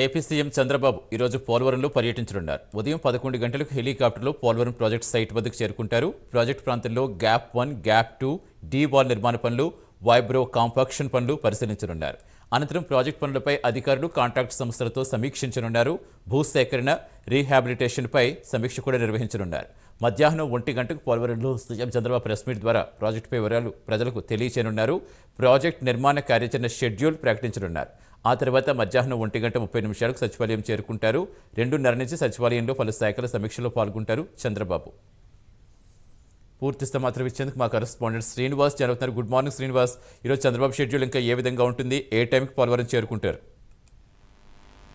AP CM Chandrababu ఈరోజు పోలవరంలో పర్యటించనున్నారు. ఉదయం 11 గంటలకు హెలికాప్టర్లో పోలవరం ప్రాజెక్టు సైట్ వద్దకు చేరుకుంటారు. ప్రాజెక్టు ప్రాంతంలో గ్యాప్ 1, గ్యాప్ 2, డి వాల్ నిర్మాణ పనులు, వైబ్రో కాంపాక్షన్ పనులు పరిశీలించనున్నారు. అనంతరం ప్రాజెక్టు పనులపై అధికారులు, కాంట్రాక్ట్ సంస్థలతో సమీక్షించనున్నారు. భూసేకరణ, రీహాబిలిటేషన్పై సమీక్ష కూడా నిర్వహించనున్నారు. మధ్యాహ్నం 1 గంటకు పోలవరంలో సీఎం చంద్రబాబు ప్రెస్ మీట్ ద్వారా ప్రాజెక్టుపై వివరాలు ప్రజలకు తెలియచేయనున్నారు. ప్రాజెక్టు నిర్మాణ కార్యాచరణ షెడ్యూల్ ప్రకటించనున్నారు. ఆ తర్వాత మధ్యాహ్నం 1:30 సచివాలయం చేరుకుంటారు. 2:30 నుంచి సచివాలయంలో పలు శాఖల సమీక్షలో పాల్గొంటారు చంద్రబాబు. పూర్తి సమాచారం ఇచ్చేందుకు మా కరెస్పాండెంట్ శ్రీనివాస్ జరుగుతున్నారు. Good morning Srinivas. ఈరోజు చంద్రబాబు షెడ్యూల్ ఇంకా ఏ విధంగా ఉంటుంది? ఏ టైంకి పోలవరం చేరుకుంటారు?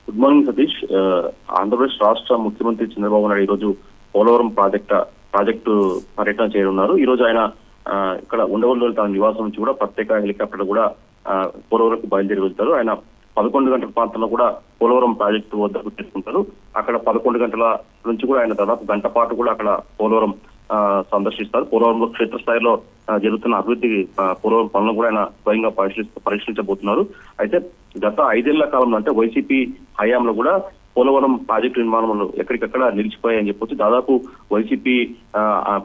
Good morning Satish. ఆంధ్రప్రదేశ్ రాష్ట్ర ముఖ్యమంత్రి చంద్రబాబు నాయుడు ఈరోజు పోలవరం ప్రాజెక్టు పర్యటన చేయనున్నారు. ఈ రోజు ఆయన ఇక్కడ ఉండవల్లిలో తన నివాసం నుంచి కూడా ప్రత్యేక హెలికాప్టర్ కూడా పోలవరంకు బయలుదేరి వెళ్తారు. ఆయన 11 గంటల ప్రాంతంలో కూడా పోలవరం ప్రాజెక్టు వద్దకు చేరుకుంటారు. అక్కడ 11 గంటల నుంచి కూడా ఆయన దాదాపు గంట పాటు కూడా అక్కడ పోలవరం సందర్శిస్తారు. పోలవరంలో క్షేత్రస్థాయిలో జరుగుతున్న అభివృద్ధి పోలవరం పనులను కూడా ఆయన స్వయంగా పరీక్షించబోతున్నారు. అయితే గత 5 ఏళ్ల కాలంలో అంటే వైసీపీ హయాంలో కూడా పోలవరం ప్రాజెక్టు నిర్మాణంలో ఎక్కడికక్కడ నిలిచిపోయాయని చెప్పొచ్చు. దాదాపు వైసీపీ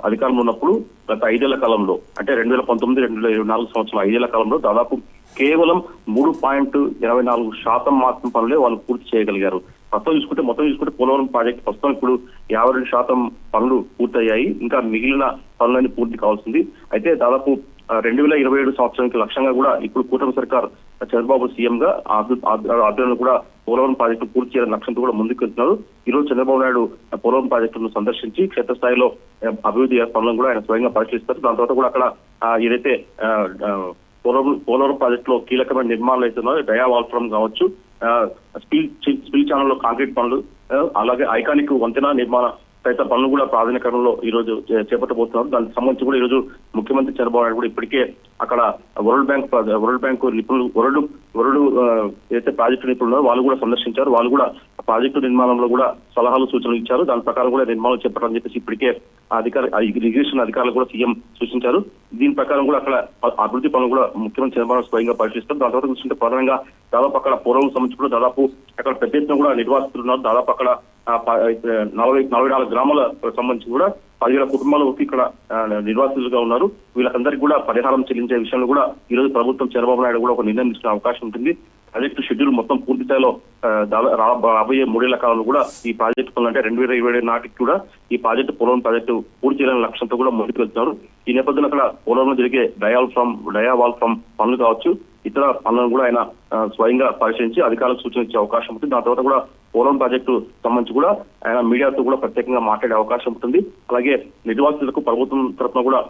అధికారంలో ఉన్నప్పుడు గత 5 ఏళ్ల కాలంలో అంటే 2019-2024 సంవత్సరం 5 ఏళ్ల కాలంలో దాదాపు కేవలం 3.24% మాత్రం పనులే వాళ్ళు పూర్తి చేయగలిగారు. మొత్తం చూసుకుంటే పోలవరం ప్రాజెక్టు ప్రస్తుతం ఇప్పుడు 52% పనులు పూర్తయ్యాయి. ఇంకా మిగిలిన పనులన్నీ పూర్తి కావాల్సింది. అయితే దాదాపు 2027 సంవత్సరానికి లక్ష్యంగా కూడా ఇప్పుడు కూటమి సర్కార్ చంద్రబాబు సీఎం గా ఆధ్వర్యంలో కూడా పోలవరం ప్రాజెక్టు పూర్తి చేయాలని లక్ష్యంతో కూడా ముందుకు వెళ్తున్నారు. ఈ రోజు చంద్రబాబు నాయుడు పోలవరం ప్రాజెక్టును సందర్శించి క్షేత్రస్థాయిలో అభివృద్ధి పనులను కూడా ఆయన స్వయంగా పరిశీలిస్తారు. దాని తర్వాత కూడా అక్కడ ఏదైతే పోలవరం ప్రాజెక్టులో కీలకమైన నిర్మాణాలు అయితే ఉన్నాయో డయా వాల్ ఫ్రమ్ కావచ్చు, స్పిల్ ఛానల్ లో కాంక్రీట్ పనులు, అలాగే ఐకానిక్ వంతెన నిర్మాణ తదితర పనులు కూడా ప్రాధాన్యకరంలో ఈ రోజు చేపట్టబోతున్నారు. దానికి సంబంధించి కూడా ఈ రోజు ముఖ్యమంత్రి చంద్రబాబు నాయుడు కూడా ఇప్పటికే అక్కడ వరల్డ్ బ్యాంక్ నిపుణులు వరల్డ్ ఏదైతే ప్రాజెక్టు నిపుణులు వాళ్ళు కూడా సందర్శించారు. వాళ్ళు కూడా ప్రాజెక్టు నిర్మాణంలో కూడా సలహాలు, సూచనలు ఇచ్చారు. దాని ప్రకారం కూడా నిర్మాణం చేపట్టాలని చెప్పేసి ఇప్పటికే ఇరిగేషన్ అధికారులు కూడా సీఎం సూచించారు. దీని ప్రకారం కూడా అక్కడ అభివృద్ధి పనులు కూడా ముఖ్యమంత్రి చంద్రబాబు స్వయంగా పరిశీలిస్తారు. దాని తర్వాత చూస్తుంటే ప్రధానంగా దాదాపు అక్కడ పోలవరం సంబంధించి కూడా దాదాపు అక్కడ పెద్ద ఎత్తున కూడా నిర్వాసితులు ఉన్నారు. దాదాపు అక్కడ 44 గ్రామాలకు సంబంధించి కూడా 10,000 కుటుంబాలు ఇక్కడ నిర్వాసితులుగా ఉన్నారు. వీళ్ళకందరికీ కూడా పరిహారం చెల్లించే విషయంలో కూడా ఈ రోజు ప్రభుత్వం చంద్రబాబు నాయుడు కూడా ఒక నిర్ణయం తీసుకునే అవకాశం ఉంటుంది. ప్రాజెక్టు షెడ్యూల్ మొత్తం పూర్తి స్థాయిలో రాబోయే 3 ఏళ్ల కాలంలో కూడా ఈ ప్రాజెక్టు పనులు అంటే 2027 నాటికి కూడా ఈ పోలవరం ప్రాజెక్టు పూర్తి చేయాలనే లక్ష్యంతో కూడా ముందుకు వెళ్తున్నారు. ఈ నేపథ్యంలో అక్కడ పోలవరంలో జరిగే డయా వాల్ ఫ్రమ్ పనులు కావచ్చు, ఇతర పనులను కూడా ఆయన స్వయంగా పరిశీలించి అధికారులకు సూచన ఇచ్చే అవకాశం ఉంటుంది. దాని తర్వాత కూడా పోలవరం ప్రాజెక్టు సంబంధించి కూడా ఆయన మీడియాతో కూడా ప్రత్యేకంగా మాట్లాడే అవకాశం ఉంటుంది. అలాగే నిర్వాసితులకు ప్రభుత్వం తరఫున కూడా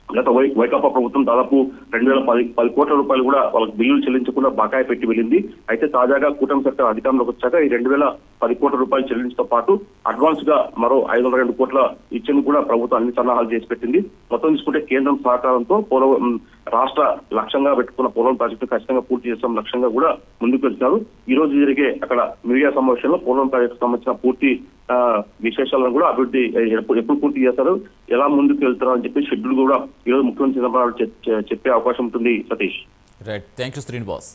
గత వైకాపా ప్రభుత్వం దాదాపు 2010 కోట్ల రూపాయలు కూడా వాళ్ళకి బిల్లులు చెల్లించకుండా బకాయి పెట్టి వెళ్ళింది. అయితే తాజాగా కూటమి సర్కార్ అధికారంలోకి వచ్చాక ఈ 2010 కోట్ల రూపాయలు చెల్లించడంతో పాటు అడ్వాన్స్ గా మరో 502 కోట్ల ఇచ్చేందుకు కూడా ప్రభుత్వం అన్ని సన్నాహాలు చేసి పెట్టింది. మొత్తం చూసుకుంటే కేంద్రం సహకారంతో పోలవరం రాష్ట్ర లక్ష్యంగా పెట్టుకున్న పోలవరం ప్రాజెక్టు ఖచ్చితంగా పూర్తి చేస్తాం లక్ష్యంగా కూడా ముందుకు వెళ్తున్నారు. ఈ రోజు జరిగే అక్కడ మీడియా సమావేశంలో పోలవరం ప్రాజెక్టు సంబంధించిన పూర్తి విశేషాలను కూడా అభివృద్ధి ఎప్పుడు పూర్తి చేస్తారు, ఎలా ముందుకు వెళ్తారు అని చెప్పి షెడ్యూల్ కూడా ఈ రోజు ముఖ్యమంత్రి చంద్రబాబు చెప్పే అవకాశం ఉంటుంది. Satish. Right, thank you Srinivas.